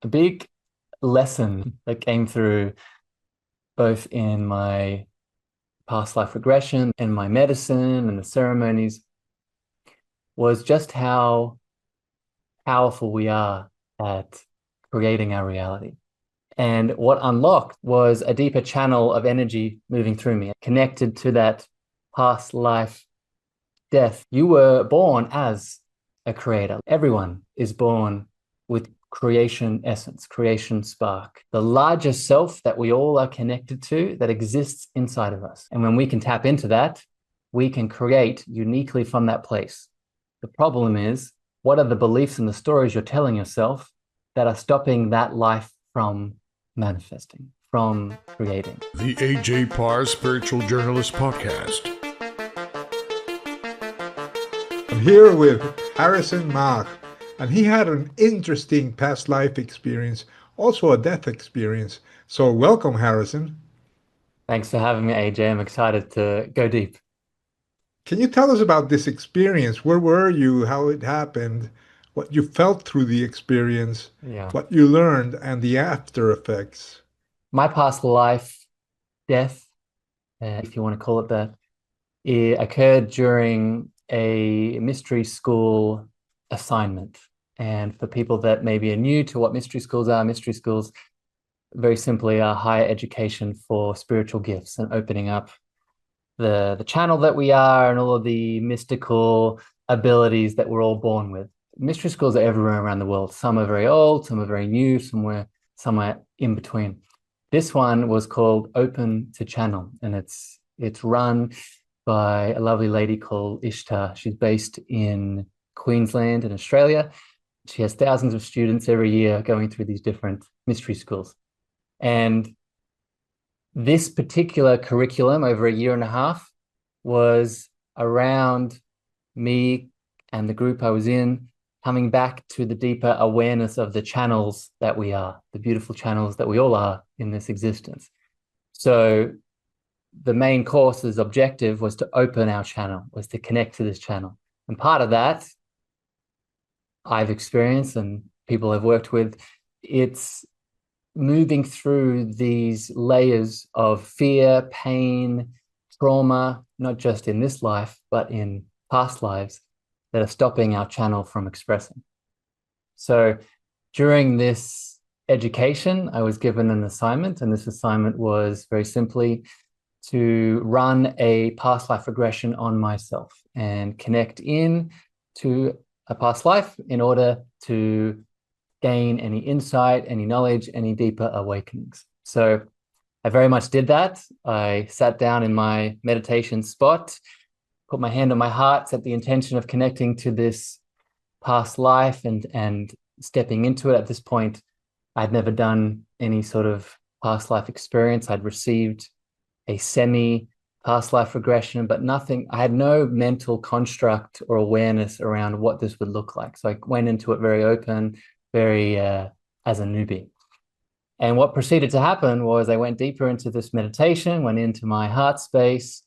a big lesson that came through both in my past life regression and my medicine and the ceremonies was just how powerful we are at creating our reality. And what unlocked was a deeper channel of energy moving through me, connected to that past life death. You were born as a creator. Everyone is born with creation essence, creation spark, the larger self that we all are connected to that exists inside of us. And when we can tap into that, we can create uniquely from that place. The problem is, what are the beliefs and the stories you're telling yourself that are stopping that life from manifesting, from creating? The A.J. Parr Spiritual Journalist Podcast. I'm here with Harrisonmeagher, and he had an interesting past life experience, also a death experience. So welcome, Harrison. Thanks for having me, AJ. I'm excited to go deep. Can you tell us about this experience? Where were you? How it happened? What you felt through the experience? Yeah. What you learned and the after effects? My past life death, if you want to call it that, it occurred during a mystery school assignment. And for people that maybe are new to what mystery schools very simply are higher education for spiritual gifts and opening up the channel that we are and all of the mystical abilities that we're all born with. Mystery schools are everywhere around the world. Some are very old, some are very new, somewhere in between. This one was called Open to Channel, and it's run by a lovely lady called Ishtar. She's based in Queensland in Australia. She has thousands of students every year going through these different mystery schools. And this particular curriculum over a year and a half was around me and the group I was in coming back to the deeper awareness of the channels that we are, the beautiful channels that we all are in this existence. So the main course's objective was to open our channel, was to connect to this channel. And part of that I've experienced and people I've worked with, it's moving through these layers of fear, pain, trauma, not just in this life, but in past lives that are stopping our channel from expressing. So during this education, I was given an assignment, and this assignment was very simply to run a past life regression on myself and connect in to a past life in order to gain any insight, any knowledge, any deeper awakenings. So I very much did that. I sat down in my meditation spot, put my hand on my heart, set the intention of connecting to this past life and stepping into it. At this point, I'd never done any sort of past life experience. I'd received a semi past life regression, but nothing, I had no mental construct or awareness around what this would look like. So I went into it very open, very as a newbie. And what proceeded to happen was I went deeper into this meditation, went into my heart space,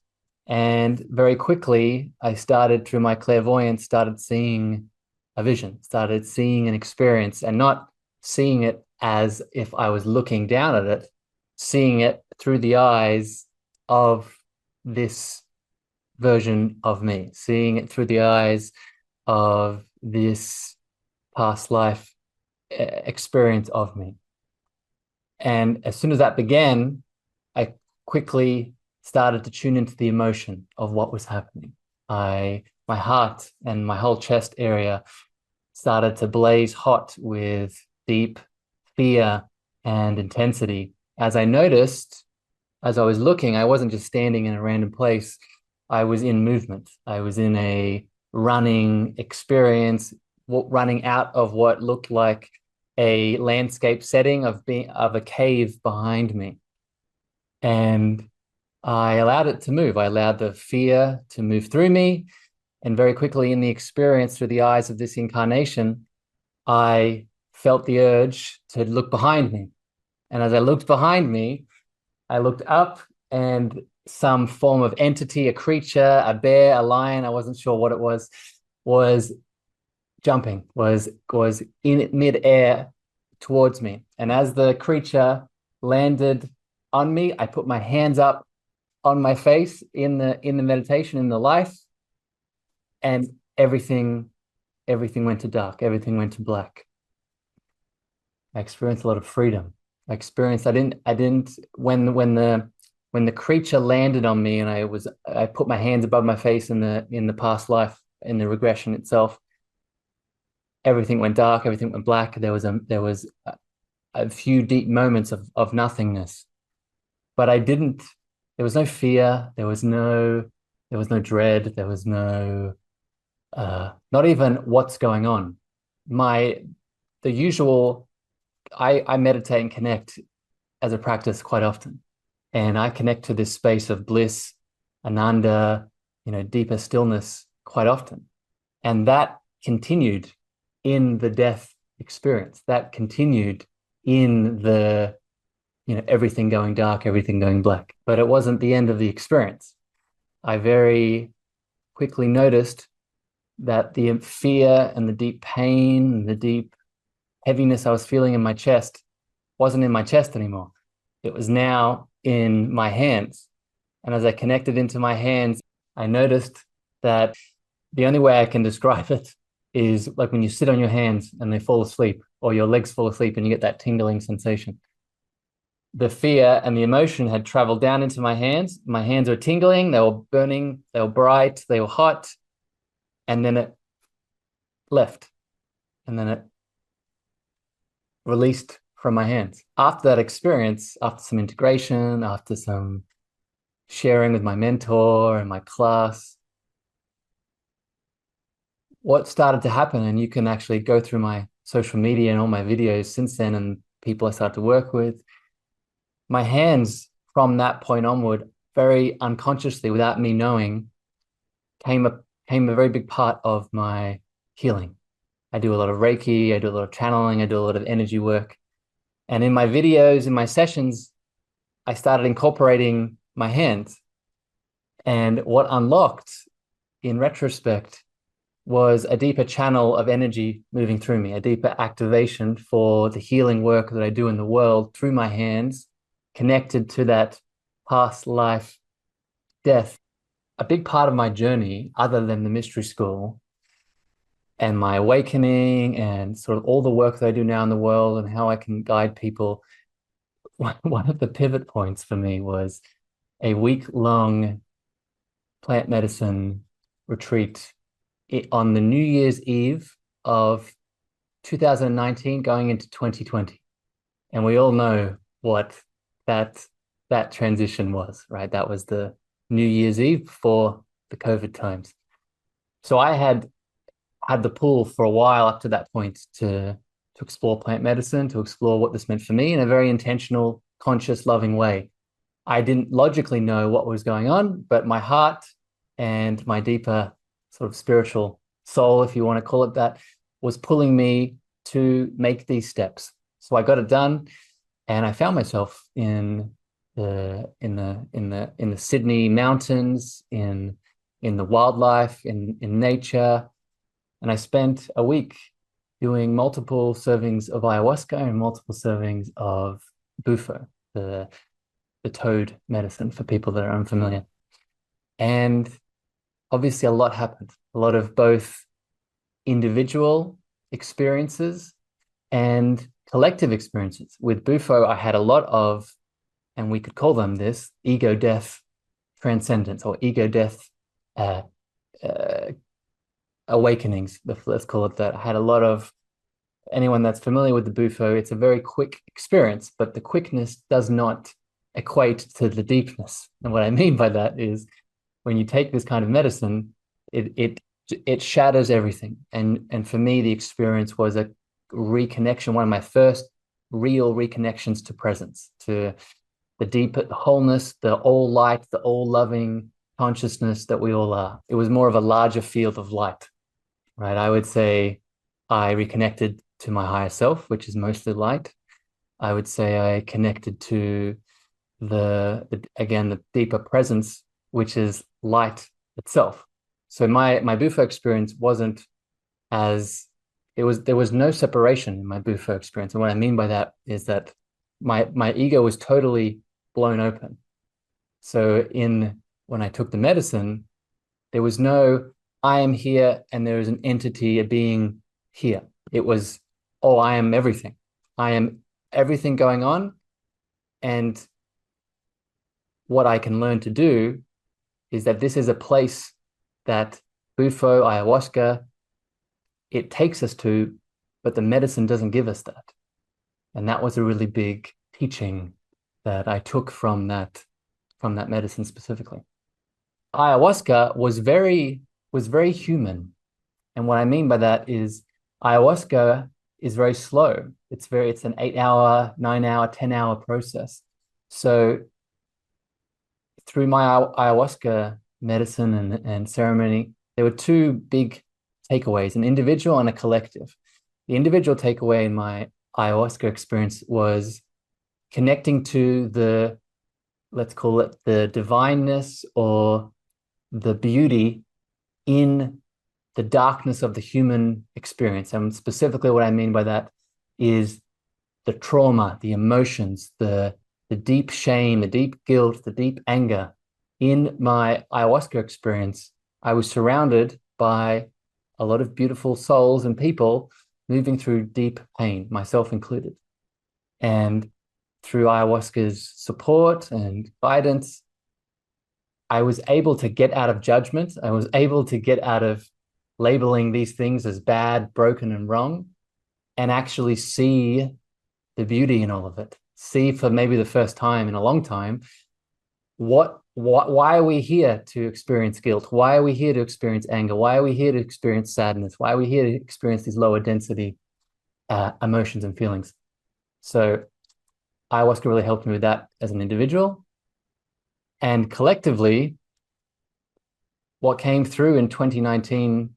and very quickly I started, through my clairvoyance, started seeing a vision, started seeing an experience, and not seeing it as if I was looking down at it, seeing it through the eyes of this version of me, seeing it through the eyes of this past life experience of me. And as soon as that began, I quickly started to tune into the emotion of what was happening. My heart and my whole chest area started to blaze hot with deep fear and intensity. As I noticed, as I was looking, I wasn't just standing in a random place. I was in movement. I was in a running experience, running out of what looked like a landscape setting of a cave behind me. And I allowed it to move. I allowed the fear to move through me. And very quickly in the experience through the eyes of this incarnation, I felt the urge to look behind me. And as I looked behind me, I looked up, and some form of entity, a creature, a bear, a lion, I wasn't sure what it was jumping, was in midair, towards me. And as the creature landed on me, I put my hands up on my face in the meditation, in the light, and everything went to dark, everything went to black. I experienced a lot of freedom. I didn't when the creature landed on me and I put my hands above my face in the past life, in the regression itself, everything went dark, everything went black. There was a few deep moments of nothingness. But there was no fear, there was no dread, there was no not even what's going on. The usual, I meditate and connect as a practice quite often. And I connect to this space of bliss, ananda, deeper stillness quite often. And that continued in the death experience. That continued in the, everything going dark, everything going black. But it wasn't the end of the experience. I very quickly noticed that the fear and the deep pain and the deep heaviness I was feeling in my chest wasn't in my chest anymore. It was now in my hands. And as I connected into my hands, I noticed that the only way I can describe it is like when you sit on your hands and they fall asleep, or your legs fall asleep and you get that tingling sensation. The fear and the emotion had traveled down into my hands. My hands were tingling, they were burning, they were bright, they were hot. And then it left. And then it released from my hands. After that experience, after some integration, after some sharing with my mentor and my class, what started to happen, and you can actually go through my social media and all my videos since then and people I started to work with, my hands from that point onward, very unconsciously, without me knowing, came a very big part of my healing. I do a lot of Reiki, I do a lot of channeling, I do a lot of energy work. And in my videos, in my sessions, I started incorporating my hands. And what unlocked, in retrospect, was a deeper channel of energy moving through me, a deeper activation for the healing work that I do in the world through my hands, connected to that past life death. A big part of my journey, other than the mystery school and my awakening and sort of all the work that I do now in the world and how I can guide people, one of the pivot points for me was a week-long plant medicine retreat on the New Year's Eve of 2019 going into 2020. And we all know what that transition was, right? That was the New Year's Eve before the COVID times. So I had the pull for a while up to that point to explore plant medicine, to explore what this meant for me in a very intentional, conscious, loving way. I didn't logically know what was going on, but my heart and my deeper sort of spiritual soul, if you want to call it that, was pulling me to make these steps. So I got it done, and I found myself in the Sydney mountains, in the wildlife, in nature. And I spent a week doing multiple servings of ayahuasca and multiple servings of bufo, the toad medicine for people that are unfamiliar. And obviously a lot happened, a lot of both individual experiences and collective experiences. With bufo, I had a lot of, and we could call them this, ego death transcendence, or ego death awakenings, let's call it that. I had a lot of, anyone that's familiar with the bufo, it's a very quick experience, but the quickness does not equate to the deepness. And what I mean by that is when you take this kind of medicine, it shatters everything. And for me, the experience was a reconnection, one of my first real reconnections to presence, to the deep wholeness, the all light, the all loving consciousness that we all are. It was more of a larger field of light, right? I would say I reconnected to my higher self, which is mostly light. I would say I connected to the deeper presence, which is light itself. So my bufo experience wasn't as there was no separation in my bufo experience. And what I mean by that is that my ego was totally blown open. So when I took the medicine, there was no I am here and there is an entity, a being here. It was, oh, I am everything. I am everything going on. And what I can learn to do is that this is a place that bufo, ayahuasca, it takes us to, but the medicine doesn't give us that. And that was a really big teaching that I took from that medicine specifically. Ayahuasca was very human. And what I mean by that is ayahuasca is very slow. It's an 8-hour, 9-hour, 10-hour process. So through my ayahuasca medicine and ceremony, there were two big takeaways, an individual and a collective. The individual takeaway in my ayahuasca experience was connecting to the, let's call it the divineness or the beauty in the darkness of the human experience. And specifically what I mean by that is the trauma, the emotions, the deep shame, the deep guilt, the deep anger. In my ayahuasca experience, I was surrounded by a lot of beautiful souls and people moving through deep pain, myself included. And through ayahuasca's support and guidance, I was able to get out of judgment. I was able to get out of labeling these things as bad, broken, and wrong, and actually see the beauty in all of it. See for maybe the first time in a long time, why are we here to experience guilt? Why are we here to experience anger? Why are we here to experience sadness? Why are we here to experience these lower density emotions and feelings? So ayahuasca really helped me with that as an individual. And collectively, what came through in 2019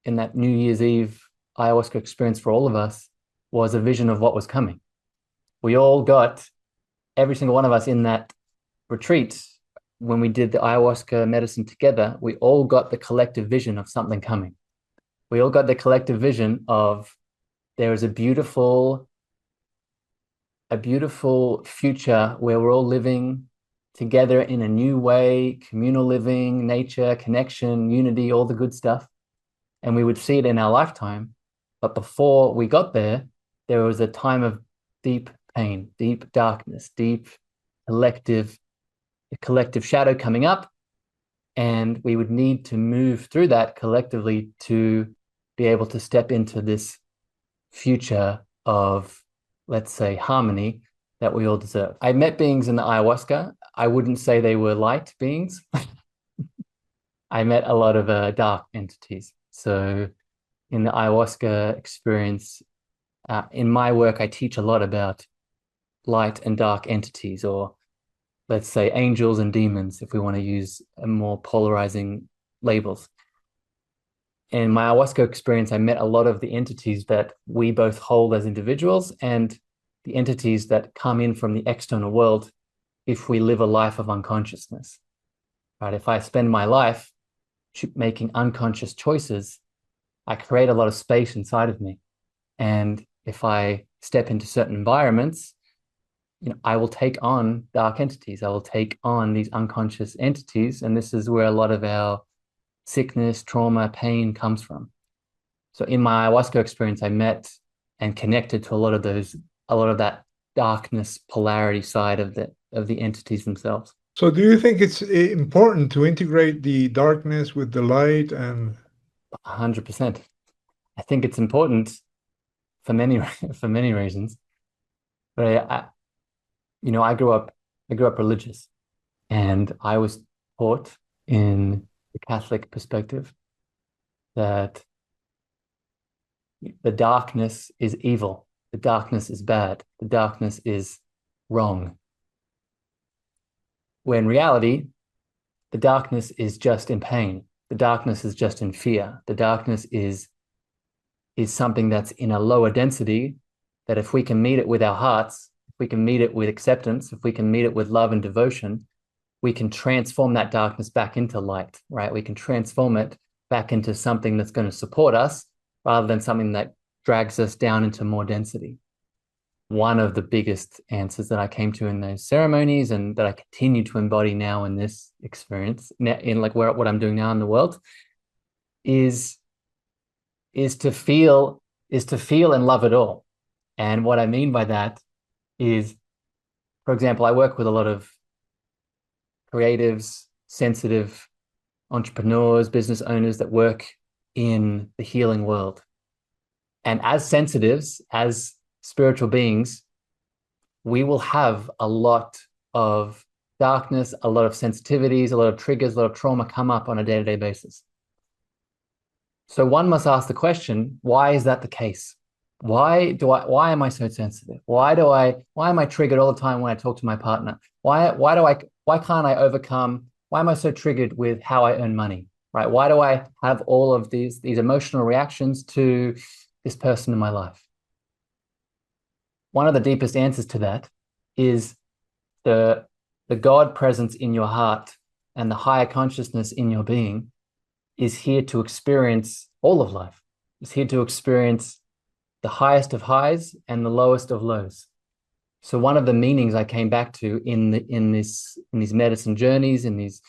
in that New Year's Eve ayahuasca experience for all of us was a vision of what was coming. We all got, every single one of us in that retreat, when we did the ayahuasca medicine together, we all got the collective vision of something coming. We all got the collective vision of there is a beautiful future where we're all living together in a new way, communal living, nature, connection, unity, all the good stuff. And we would see it in our lifetime. But before we got there, there was a time of deep pain, deep darkness, deep collective shadow coming up. And we would need to move through that collectively to be able to step into this future of, let's say, harmony that we all deserve. I met beings in the ayahuasca. I wouldn't say they were light beings. I met a lot of dark entities. So in the ayahuasca experience, in my work, I teach a lot about light and dark entities, or let's say angels and demons, if we want to use a more polarizing labels. In my ayahuasca experience, I met a lot of the entities that we both hold as individuals and the entities that come in from the external world if we live a life of unconsciousness, right? If I spend my life making unconscious choices, I create a lot of space inside of me. And if I step into certain environments, I will take on dark entities. I will take on these unconscious entities. And this is where a lot of our sickness, trauma, pain comes from. So in my ayahuasca experience, I met and connected to a lot of that darkness, polarity side of the entities themselves. So do you think it's important to integrate the darkness with the light? And 100%. I think it's important for many reasons. But I grew up religious, and I was taught in the Catholic perspective that the darkness is evil, the darkness is bad, the darkness is wrong. When in reality, the darkness is just in pain. The darkness is just in fear. The darkness is something that's in a lower density, that if we can meet it with our hearts, if we can meet it with acceptance, if we can meet it with love and devotion, we can transform that darkness back into light, right? We can transform it back into something that's going to support us rather than something that drags us down into more density. One of the biggest answers that I came to in those ceremonies and that I continue to embody now in this experience, in like what I'm doing now in the world, is to feel and love it all. And what I mean by that is, for example, I work with a lot of creatives, sensitive entrepreneurs, business owners that work in the healing world. And as sensitives, as spiritual beings, we will have a lot of darkness, a lot of sensitivities, a lot of triggers, a lot of trauma come up on a day-to-day basis. So one must ask the question, why is that the case? Why am I so sensitive? Why am I triggered all the time when I talk to my partner? Why can't I overcome? Why am I so triggered with how I earn money? Right? Why do I have all of these emotional reactions to this person in my life? One of the deepest answers to that is the God presence in your heart and the higher consciousness in your being is here to experience all of life. It's here to experience the highest of highs and the lowest of lows. So one of the meanings I came back to in these medicine journeys, in these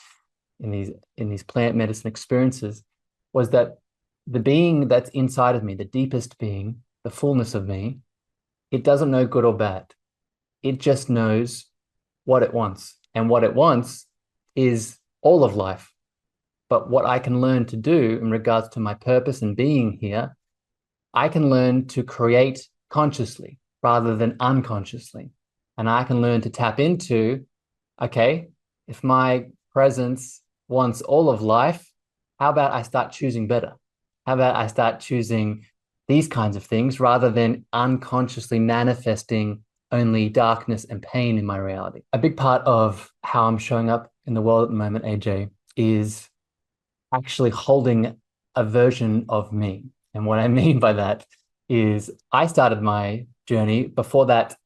plant medicine experiences, was that the being that's inside of me, the deepest being, the fullness of me, it doesn't know good or bad. It just knows what it wants. And what it wants is all of life. But what I can learn to do in regards to my purpose and being here, I can learn to create consciously rather than unconsciously. And I can learn to tap into, okay, if my presence wants all of life, how about I start choosing better? How about I start choosing these kinds of things rather than unconsciously manifesting only darkness and pain in my reality? A big part of how I'm showing up in the world at the moment, AJ, is actually holding a version of me. And what I mean by that is I started my journey before that,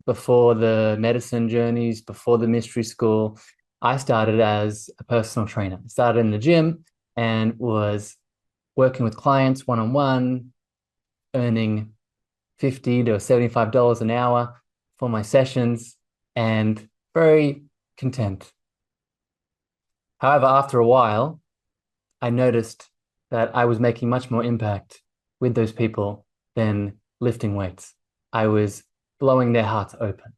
before the medicine journeys, before the mystery school. I started as a personal trainer. I started in the gym and was working with clients one-on-one, earning $50 to $75 an hour for my sessions and very content. However, after a while, I noticed that I was making much more impact with those people than lifting weights. I was blowing their hearts open.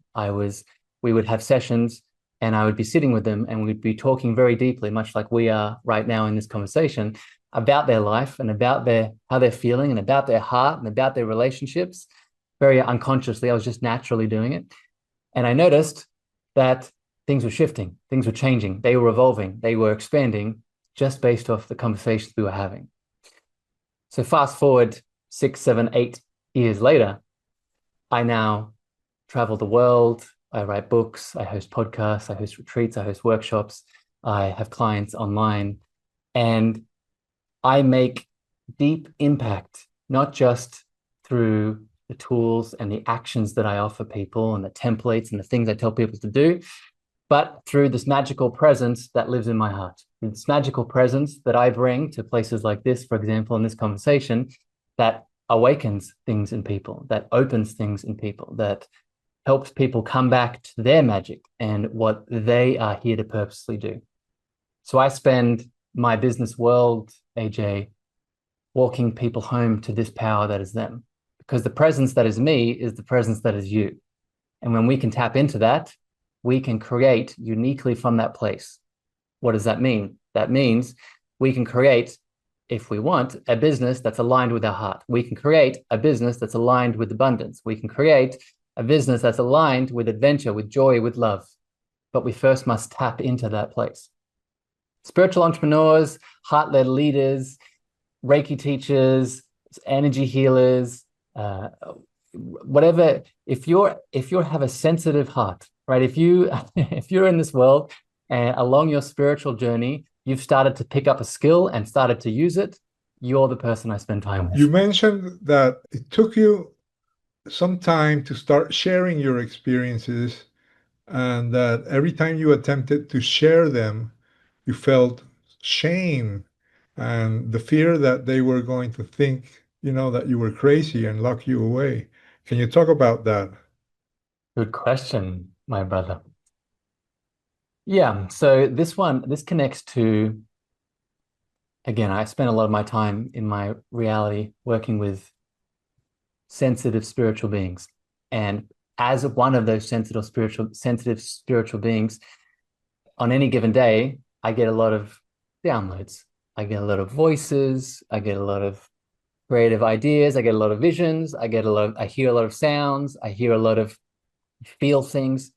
We would have sessions and I would be sitting with them and we'd be talking very deeply, much like we are right now in this conversation, about their life and about how they're feeling and about their heart and about their relationships. Very unconsciously, I was just naturally doing it. And I noticed that things were shifting, things were changing, they were evolving, they were expanding just based off the conversations we were having. So fast forward 6, 7, 8 years later, I now travel the world. I write books, I host podcasts, I host retreats, I host workshops, I have clients online, and I make deep impact, not just through the tools and the actions that I offer people and the templates and the things I tell people to do, but through this magical presence that lives in my heart. This magical presence that I bring to places like this, for example, in this conversation, that awakens things in people, that opens things in people, that helps people come back to their magic and what they are here to purposely do. So I spend my business world, AJ, walking people home to this power that is them, because the presence that is me is the presence that is you. And when we can tap into that, we can create uniquely from that place. What does that mean? That means we can create, if we want, a business that's aligned with our heart. We can create a business that's aligned with abundance. We can create a business that's aligned with adventure, with joy, with love. But we first must tap into that place. Spiritual entrepreneurs, heart-led leaders, Reiki teachers, energy healers, whatever. If you have a sensitive heart, right? If you're in this world and along your spiritual journey, you've started to pick up a skill and started to use it, you're the person I spend time with. You mentioned that it took you some time to start sharing your experiences, and that every time you attempted to share them, you felt shame and the fear that they were going to think that you were crazy and lock you away. Can you talk about that? Good question, my brother. Yeah, so this connects to, again, I spent a lot of my time in my reality working with sensitive spiritual beings. And as one of those sensitive spiritual beings, on any given day, I get a lot of downloads. I get a lot of voices, I get a lot of creative ideas, I get a lot of visions, I hear a lot of sounds, I hear a lot of feel things.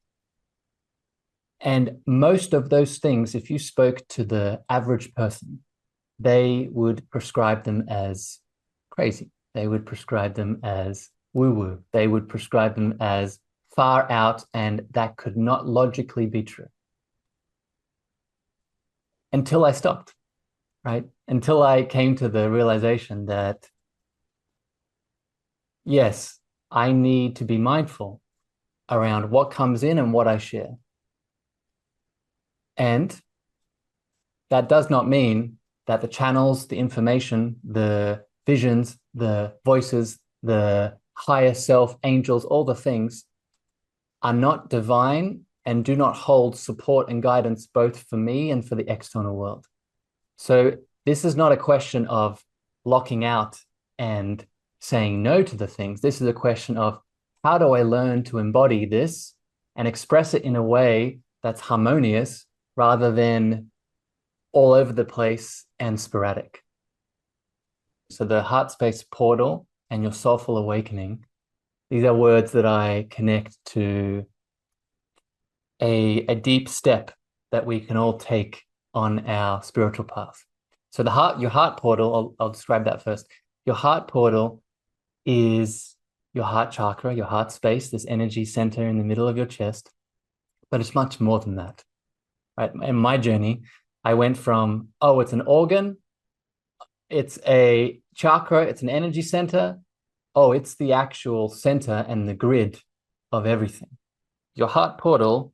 And most of those things, if you spoke to the average person, they would prescribe them as crazy. They would prescribe them as woo-woo. They would prescribe them as far out, and that could not logically be true. Until I stopped, right? Until I came to the realization that, yes, I need to be mindful around what comes in and what I share. And that does not mean that the channels, the information, the visions, the voices, the higher self, angels, all the things are not divine and do not hold support and guidance both for me and for the external world. So this is not a question of locking out and saying no to the things. This is a question of, how do I learn to embody this and express it in a way that's harmonious rather than all over the place and sporadic? So the heart space portal and your soulful awakening, these are words that I connect to a deep step that we can all take on our spiritual path. So your heart portal, I'll describe that first. Your heart portal is your heart chakra, your heart space, this energy center in the middle of your chest, but it's much more than that, right? In my journey, I went from, oh, it's an organ, it's a chakra, it's an energy center. Oh, it's the actual center and the grid of everything. Your heart portal,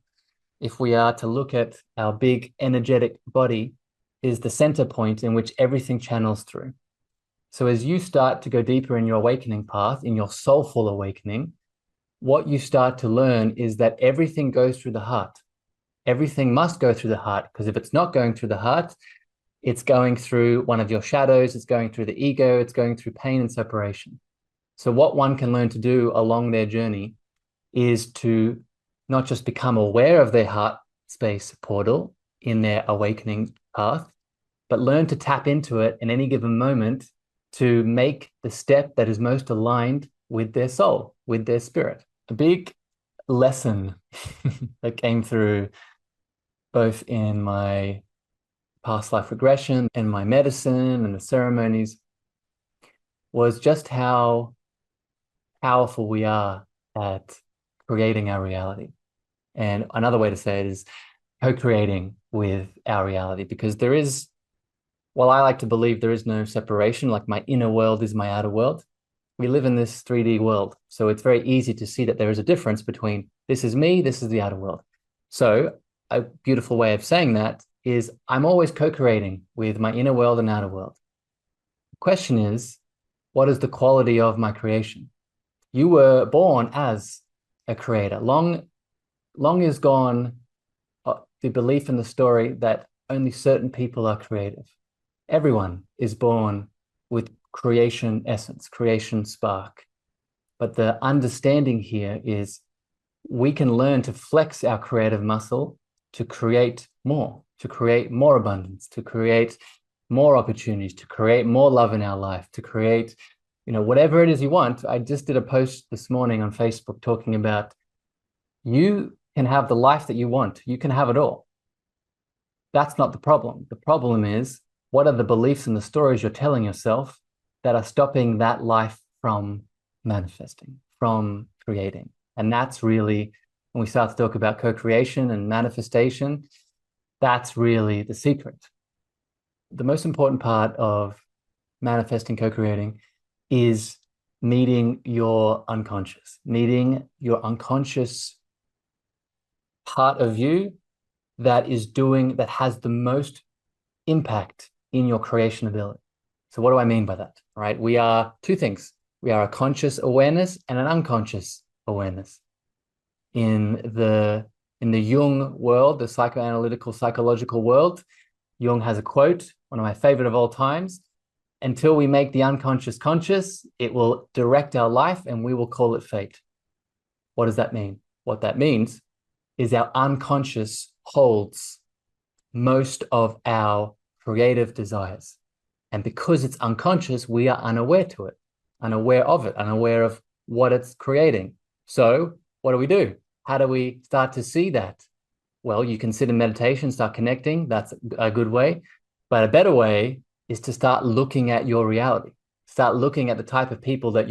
if we are to look at our big energetic body, is the center point in which everything channels through. So as you start to go deeper in your awakening path, in your soulful awakening, what you start to learn is that everything goes through the heart. Everything must go through the heart, because if it's not going through the heart, it's going through one of your shadows, it's going through the ego, it's going through pain and separation. So what one can learn to do along their journey is to not just become aware of their heart space portal in their awakening path, but learn to tap into it in any given moment to make the step that is most aligned with their soul, with their spirit. A big lesson that came through both in my past life regression and my medicine and the ceremonies was just how powerful we are at creating our reality. And another way to say it is co-creating with our reality, because there is, well, I like to believe there is no separation, like my inner world is my outer world. We live in this 3D world, so it's very easy to see that there is a difference between this is me, this is the outer world. So a beautiful way of saying that is I'm always co-creating with my inner world and outer world. The question is, what is the quality of my creation? You were born as a creator. Long is gone the belief in the story that only certain people are creative. Everyone is born with creation essence, creation spark. But the understanding here is we can learn to flex our creative muscle to create more abundance, to create more opportunities, to create more love in our life, to create, whatever it is you want. I just did a post this morning on Facebook talking about you can have the life that you want. You can have it all. That's not the problem. The problem is, what are the beliefs and the stories you're telling yourself that are stopping that life from manifesting, from creating? And that's really, when we start to talk about co-creation and manifestation, that's really the secret. The most important part of manifesting, co-creating is meeting your unconscious part of you that has the most impact in your creation ability. So what do I mean by that? Right? We are two things. We are a conscious awareness and an unconscious awareness. In the Jung world, the psychoanalytical, psychological world, Jung has a quote, one of my favorite of all times: until we make the unconscious conscious, it will direct our life and we will call it fate. What does that mean? What that means is our unconscious holds most of our creative desires. And because it's unconscious, we are unaware to it, unaware of it, unaware of what it's creating. So what do? How do we start to see that? Well, you consider meditation, start connecting. That's a good way. But a better way is to start looking at your reality. Start looking at the type of people that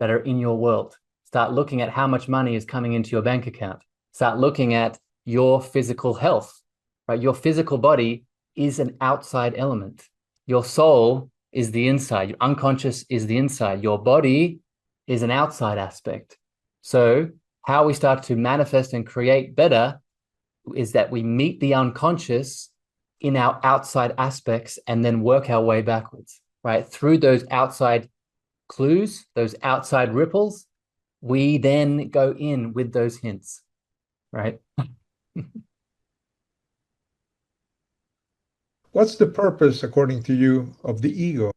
are in your world. Start looking at how much money is coming into your bank account. Start looking at your physical health, right? Your physical body is an outside element. Your soul is the inside. Your unconscious is the inside. Your body is an outside aspect. So how we start to manifest and create better is that we meet the unconscious in our outside aspects and then work our way backwards, right? Through those outside clues, those outside ripples, we then go in with those hints, right? What's the purpose, according to you, of the ego?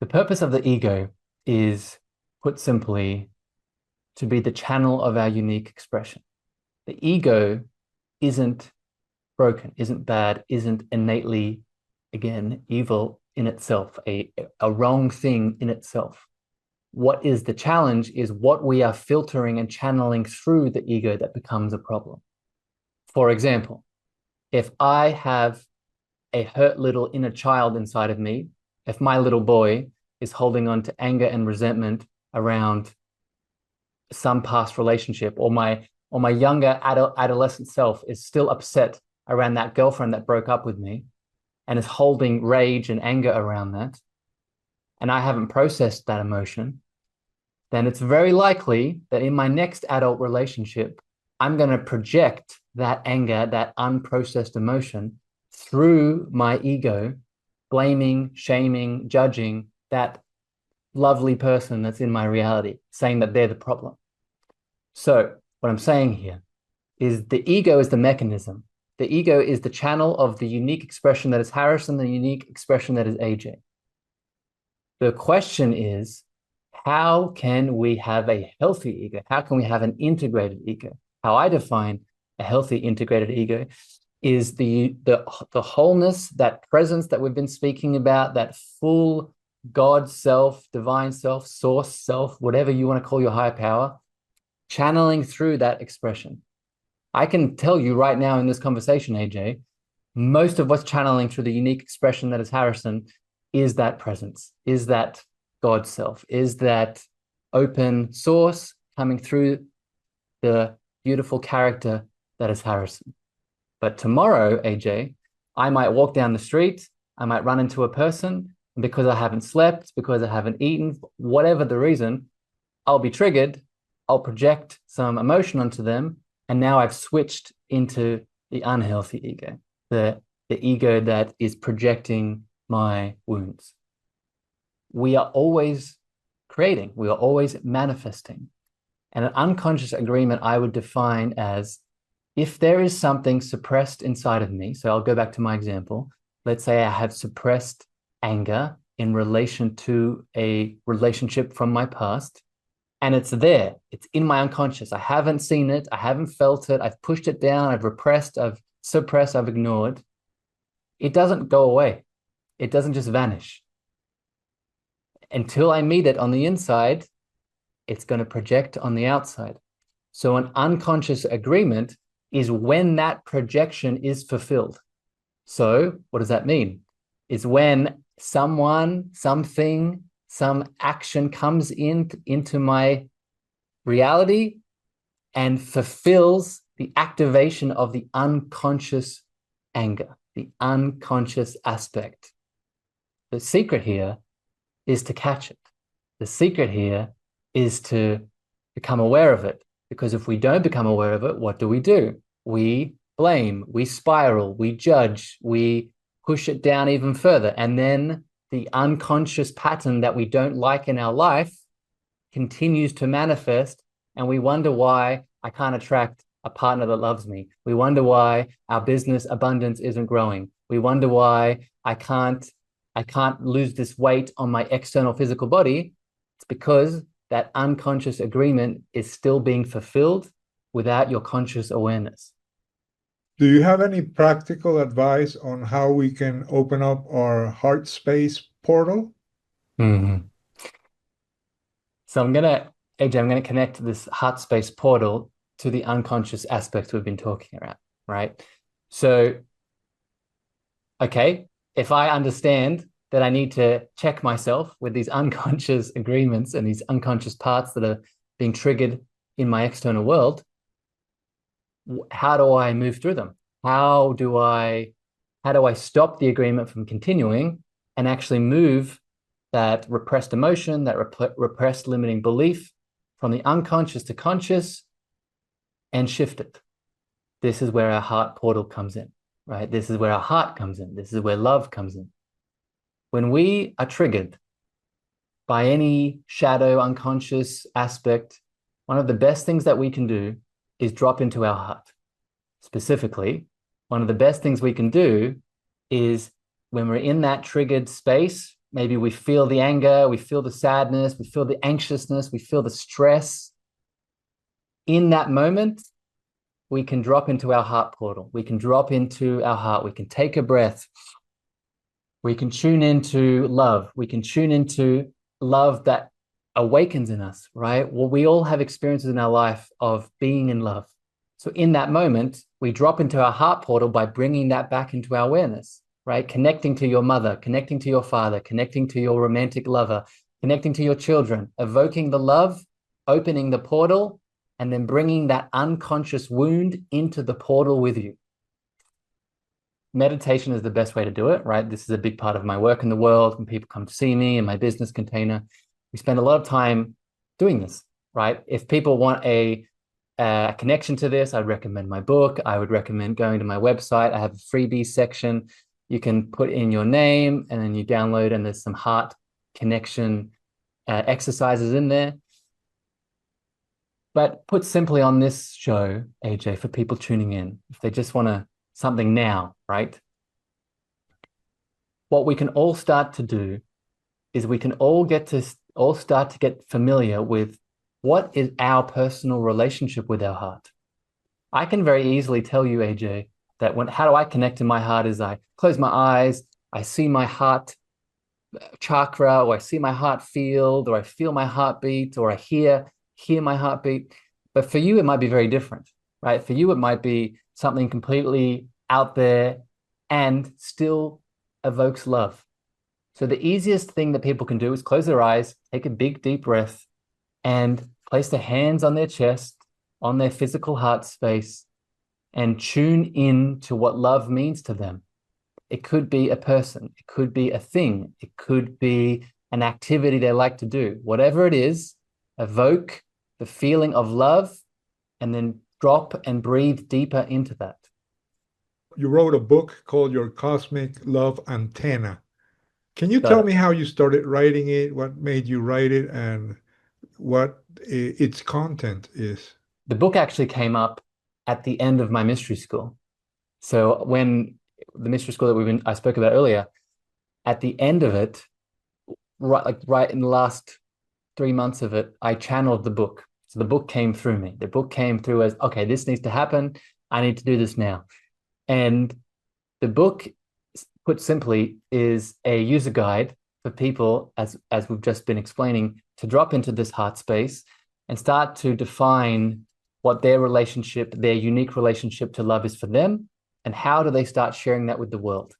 The purpose of the ego is, put simply, to be the channel of our unique expression. The ego isn't broken, isn't bad, isn't innately, again, evil in itself, a wrong thing in itself. What is the challenge is what we are filtering and channeling through the ego that becomes a problem. For example, if I have a hurt little inner child inside of me, if my little boy is holding on to anger and resentment around some past relationship, or my younger adolescent self is still upset around that girlfriend that broke up with me and is holding rage and anger around that, and I haven't processed that emotion, then it's very likely that in my next adult relationship, I'm going to project that anger, that unprocessed emotion through my ego, blaming, shaming, judging that lovely person that's in my reality, saying that they're the problem. So what I'm saying here is the ego is the mechanism. The ego is the channel of the unique expression that is Harrison, the unique expression that is AJ. The question is, how can we have a healthy ego? How can we have an integrated ego? How I define a healthy integrated ego is the wholeness, that presence that we've been speaking about, that full God self, divine self, source self, whatever you want to call your higher power, channeling through that expression. I can tell you right now in this conversation, AJ, most of what's channeling through the unique expression that is Harrison is that presence, is that God self, is that open source coming through the beautiful character that is Harrison. But tomorrow, AJ, I might walk down the street, I might run into a person, and because I haven't slept, because I haven't eaten, whatever the reason, I'll be triggered, I'll project some emotion onto them, and now I've switched into the unhealthy ego, the ego that is projecting my wounds. We are always creating, we are always manifesting. And an unconscious agreement I would define as, if there is something suppressed inside of me, so I'll go back to my example. Let's say I have suppressed anger in relation to a relationship from my past, and it's there, it's in my unconscious. I haven't seen it, I haven't felt it, I've pushed it down, I've repressed, I've suppressed, I've ignored. It doesn't go away. It doesn't just vanish. Until I meet it on the inside, it's going to project on the outside. So an unconscious agreement is when that projection is fulfilled. So what does that mean? It's when someone, something, some action comes into my reality and fulfills the activation of the unconscious anger, the unconscious aspect. The secret here is to catch it. The secret here is to become aware of it. Because if we don't become aware of it, what do? We blame, we spiral, we judge, we push it down even further. And then the unconscious pattern that we don't like in our life continues to manifest, and we wonder why I can't attract a partner that loves me. We wonder why our business abundance isn't growing. We wonder why I can't lose this weight on my external physical body. It's because that unconscious agreement is still being fulfilled without your conscious awareness. Do you have any practical advice on how we can open up our heart space portal? Mm-hmm. So I'm gonna connect this heart space portal to the unconscious aspects we've been talking about, right? So, okay, if I understand that I need to check myself with these unconscious agreements and these unconscious parts that are being triggered in my external world, how do I move through them? How do I stop the agreement from continuing and actually move that repressed emotion, that repressed limiting belief from the unconscious to conscious and shift it? This is where our heart portal comes in, right? This is where our heart comes in. This is where love comes in. When we are triggered by any shadow, unconscious aspect, one of the best things that we can do is drop into our heart. Specifically, one of the best things we can do is when we're in that triggered space, maybe we feel the anger, we feel the sadness, we feel the anxiousness, we feel the stress. In that moment, we can drop into our heart portal. We can drop into our heart. We can take a breath. We can tune into love. We can tune into love that awakens in us, right? Well, we all have experiences in our life of being in love. So in that moment, we drop into our heart portal by bringing that back into our awareness, right? Connecting to your mother, connecting to your father, connecting to your romantic lover, connecting to your children, evoking the love, opening the portal, and then bringing that unconscious wound into the portal with you. Meditation is the best way to do it, right? This is a big part of my work in the world. When people come to see me in my business container, we spend a lot of time doing this, right? If people want a connection to this, I'd recommend my book. I would recommend going to my website. I have a freebie section. You can put in your name and then you download, and there's some heart connection exercises in there. But put simply on this show, AJ, for people tuning in, if they just want something now, right? What we can all start to do is we can all start to get familiar with what is our personal relationship with our heart. I can very easily tell you, AJ, that how do I connect to my heart is I close my eyes, I see my heart chakra, or I see my heart field, or I feel my heartbeat, or I hear my heartbeat. But for you, it might be very different, right? For you, it might be something completely out there and still evokes love. So the easiest thing that people can do is close their eyes, take a big, deep breath, and place their hands on their chest, on their physical heart space, and tune in to what love means to them. It could be a person, it could be a thing, it could be an activity they like to do. Whatever it is, evoke the feeling of love and then drop and breathe deeper into that. You wrote a book called Your Cosmic Love Antenna. Can you tell me how you started writing it, what made you write it, and what its content is? The book actually came up at the end of my mystery school. So when the mystery school that I spoke about earlier, at the end of it, right in the last 3 months of it, I channeled the book. So the book came through me. The book came through as, okay, this needs to happen. I need to do this now. And the book, put simply, is a user guide for people, as we've just been explaining, to drop into this heart space and start to define what their unique relationship to love is for them, and how do they start sharing that with the world.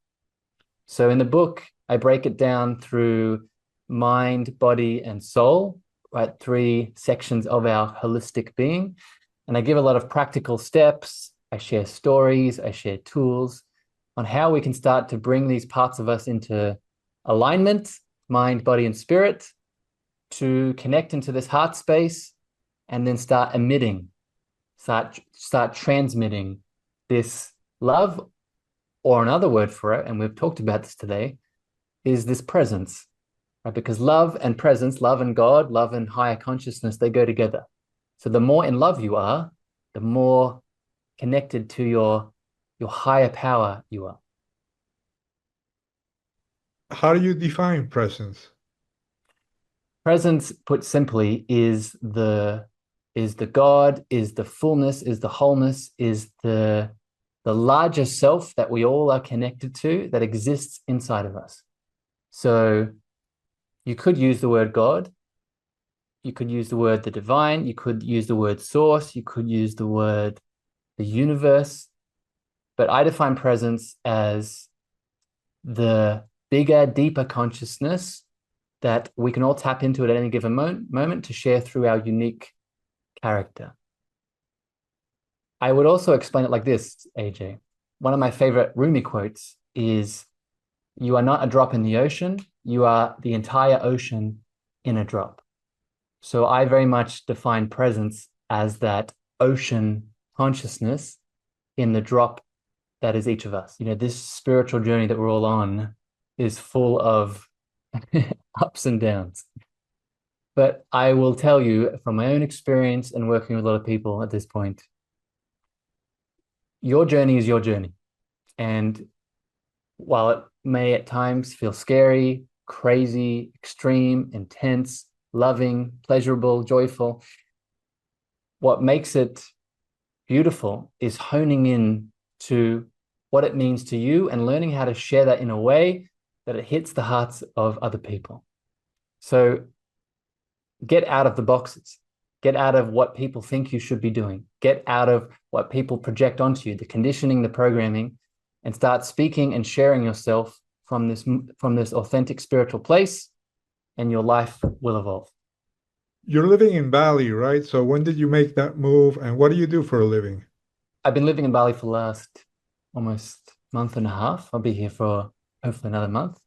So in the book, I break it down through mind, body, and soul, right? 3 sections of our holistic being. And I give a lot of practical steps. I share stories, I share tools on how we can start to bring these parts of us into alignment, mind, body, and spirit, to connect into this heart space, and then start transmitting this love, or another word for it, and we've talked about this today, is this presence, right? Because love and presence, love and God, love and higher consciousness, they go together. So the more in love you are, the more connected to your higher power you are. How do you define presence? Presence, put simply, is the God, is the fullness, is the wholeness, is the larger self that we all are connected to, that exists inside of us. So you could use the word God, you could use the word the divine, you could use the word source, you could use the word the universe, but I define presence as the bigger, deeper consciousness that we can all tap into at any given moment to share through our unique character. I would also explain it like this, AJ. One of my favorite Rumi quotes is, "You are not a drop in the ocean, you are the entire ocean in a drop." So I very much define presence as that ocean consciousness in the drop that is each of us. You know, this spiritual journey that we're all on is full of ups and downs. But I will tell you from my own experience and working with a lot of people at this point, your journey is your journey. And while it may at times feel scary, crazy, extreme, intense, loving, pleasurable, joyful, what makes it beautiful is honing in to what it means to you and learning how to share that in a way that it hits the hearts of other people. So get out of the boxes. Get out of what people think you should be doing. Get out of what people project onto you, the conditioning, the programming, and start speaking and sharing yourself from this authentic spiritual place, and your life will evolve. You're living in Bali, right? So when did you make that move, and what do you do for a living? I've been living in Bali for the last almost month and a half. I'll be here for hopefully another month.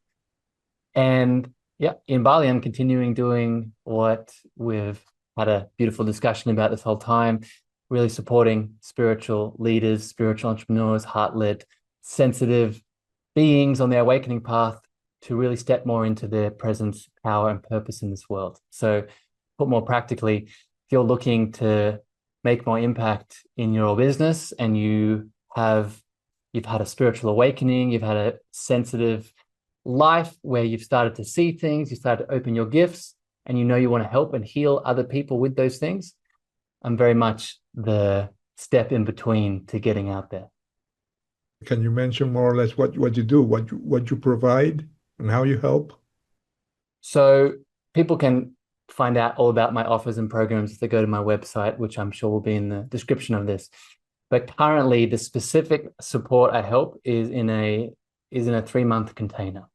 And yeah, in Bali, I'm continuing doing what we've had a beautiful discussion about this whole time, really supporting spiritual leaders, spiritual entrepreneurs, heart-led, sensitive beings on their awakening path to really step more into their presence, power, and purpose in this world. So put more practically, if you're looking to make more impact in your business and you've had a spiritual awakening, you've had a sensitive life where you've started to see things, you started to open your gifts, and you know you want to help and heal other people with those things, I'm very much the step in between to getting out there. Can you mention more or less what you do, what you provide, and how you help? So people can find out all about my offers and programs if they go to my website, which I'm sure will be in the description of this. But currently, the specific support I help is in a 3-month container.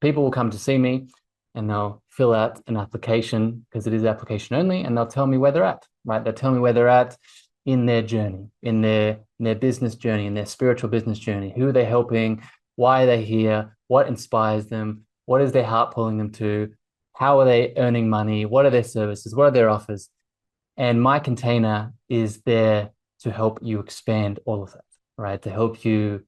People will come to see me and they'll fill out an application, because it is application only, and they'll tell me where they're at, right? They'll tell me where they're at in their journey, in their business journey, in their spiritual business journey. Who are they helping? Why are they here? What inspires them? What is their heart pulling them to? How are they earning money? What are their services? What are their offers? And my container is there to help you expand all of that, right? To help you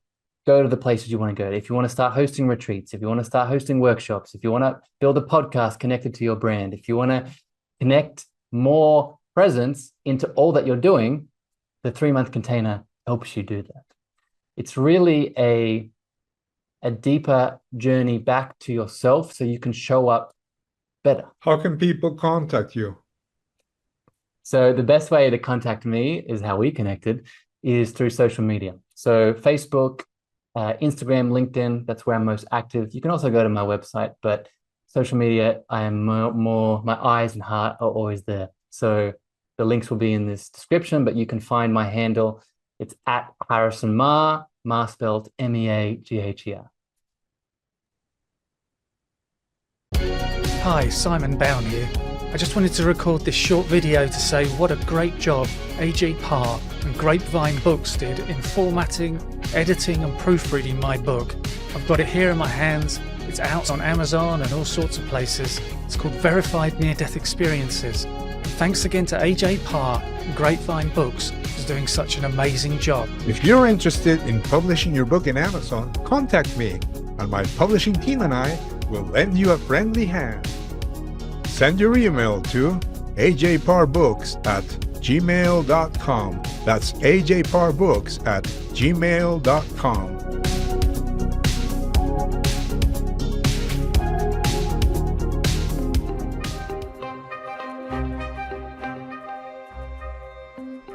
go to the places you want to go. If you want to start hosting retreats, if you want to start hosting workshops, if you want to build a podcast connected to your brand, if you want to connect more presence into all that you're doing, the 3-month container helps you do that. It's really a deeper journey back to yourself so you can show up better. How can people contact you? So the best way to contact me is how we connected, is through social media. So Facebook, Instagram, LinkedIn, that's where I'm most active. You can also go to my website, but social media, I am more my eyes and heart are always there. So the links will be in this description, but you can find my handle. It's at harrisonmeagher, Ma spelled MEAGHER. Hi, Simon Bown here. I just wanted to record this short video to say what a great job AJ Parr and Grapevine Books did in formatting, editing and proofreading my book. I've got it here in my hands. It's out on Amazon and all sorts of places. It's called Verified Near-Death Experiences. And thanks again to AJ Parr and Grapevine Books for doing such an amazing job. If you're interested in publishing your book in Amazon, contact me, and my publishing team and I will lend you a friendly hand. Send your email to ajparbooks@gmail.com. That's ajparbooks@gmail.com.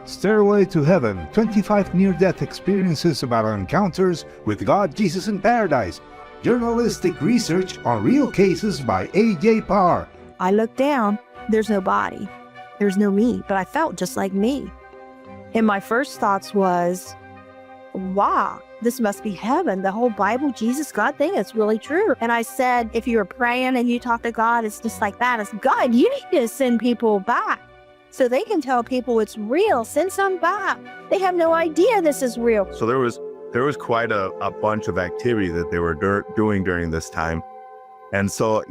Stairway to Heaven, 25 near-death experiences about encounters with God, Jesus, and paradise. Journalistic research on real cases by A.J. Parr. I looked down, there's no body, there's no me, but I felt just like me. And my first thoughts was, wow, this must be heaven. The whole Bible, Jesus, God thing is really true. And I said, if you're praying and you talk to God, it's just like that. It's God, you need to send people back so they can tell people it's real. Send some back. They have no idea this is real. So there was quite a bunch of activity that they were doing during this time. And so,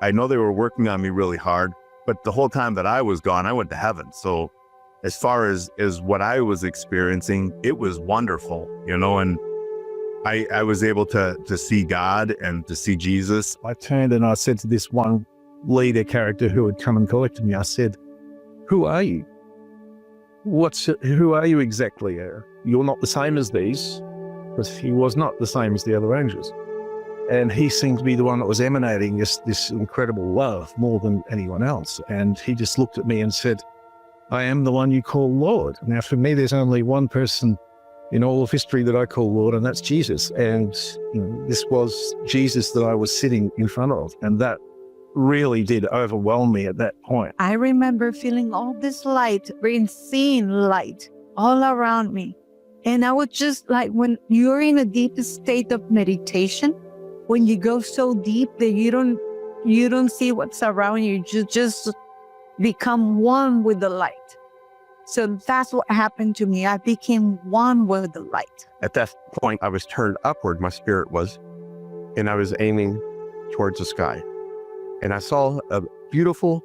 I know they were working on me really hard, but the whole time that I was gone, I went to heaven. So as far as what I was experiencing, it was wonderful, and I was able to see God and to see Jesus. I turned and I said to this one leader character who had come and collected me, I said, who are you? Who are you exactly? You're not the same as these, because he was not the same as the other angels. And he seemed to be the one that was emanating this incredible love more than anyone else. And he just looked at me and said, I am the one you call Lord. Now, for me, there's only one person in all of history that I call Lord, and that's Jesus. And this was Jesus that I was sitting in front of. And that really did overwhelm me at that point. I remember feeling all this light, seeing light all around me. And I was just like, when you're in a deep state of meditation, when you go so deep that you don't see what's around you, you just become one with the light. So that's what happened to me. I became one with the light. At that point, I was turned upward, my spirit was, and I was aiming towards the sky. And I saw a beautiful,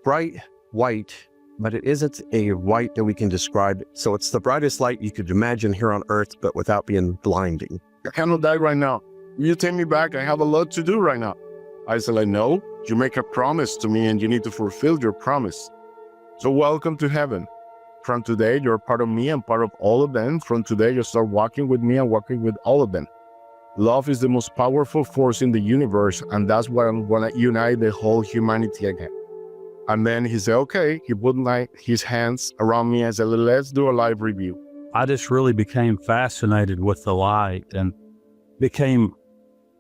bright white, but it isn't a white that we can describe. So it's the brightest light you could imagine here on earth, but without being blinding. I cannot die right now. You take me back. I have a lot to do right now. I said, no, you make a promise to me and you need to fulfill your promise. So welcome to heaven. From today, you're part of me and part of all of them. From today, you start walking with me and walking with all of them. Love is the most powerful force in the universe, and that's why I'm going to unite the whole humanity again. And then he said, okay, he put his hands around me and said, let's do a live review. I just really became fascinated with the light and became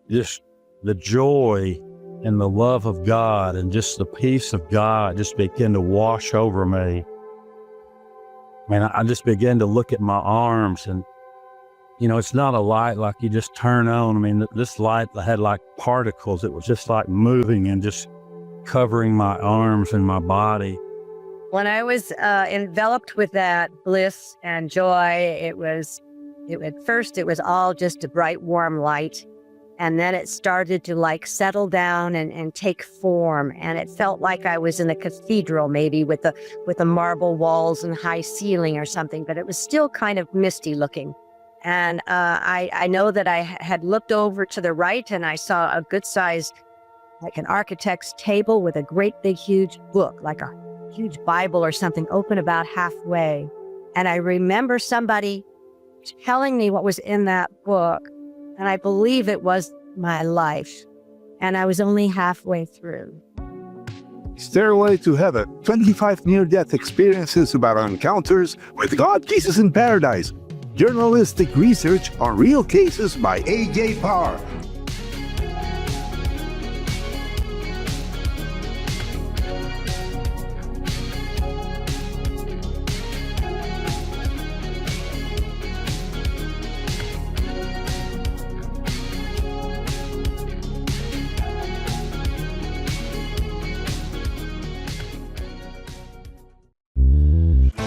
just the joy and the love of God and just the peace of God just began to wash over me. I just began to look at my arms and, it's not a light like you just turn on. This light had like particles. It was just like moving and just covering my arms and my body. When I was enveloped with that bliss and joy, at first it was all just a bright, warm light. And then it started to settle down and take form. And it felt like I was in a cathedral, maybe with the marble walls and high ceiling or something, but it was still kind of misty looking. And I know that I had looked over to the right and I saw a good sized, like an architect's table with a great big huge book, like a huge Bible or something, open about halfway. And I remember somebody telling me what was in that book. And I believe it was my life. And I was only halfway through. Stairway to Heaven, 25 near-death experiences about encounters with God, Jesus, and paradise. Journalistic research on real cases by A.J. Parr.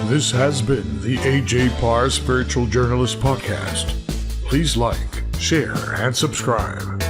This has been the A.J. Parr Spiritual Journalist Podcast. Please like, share, and subscribe.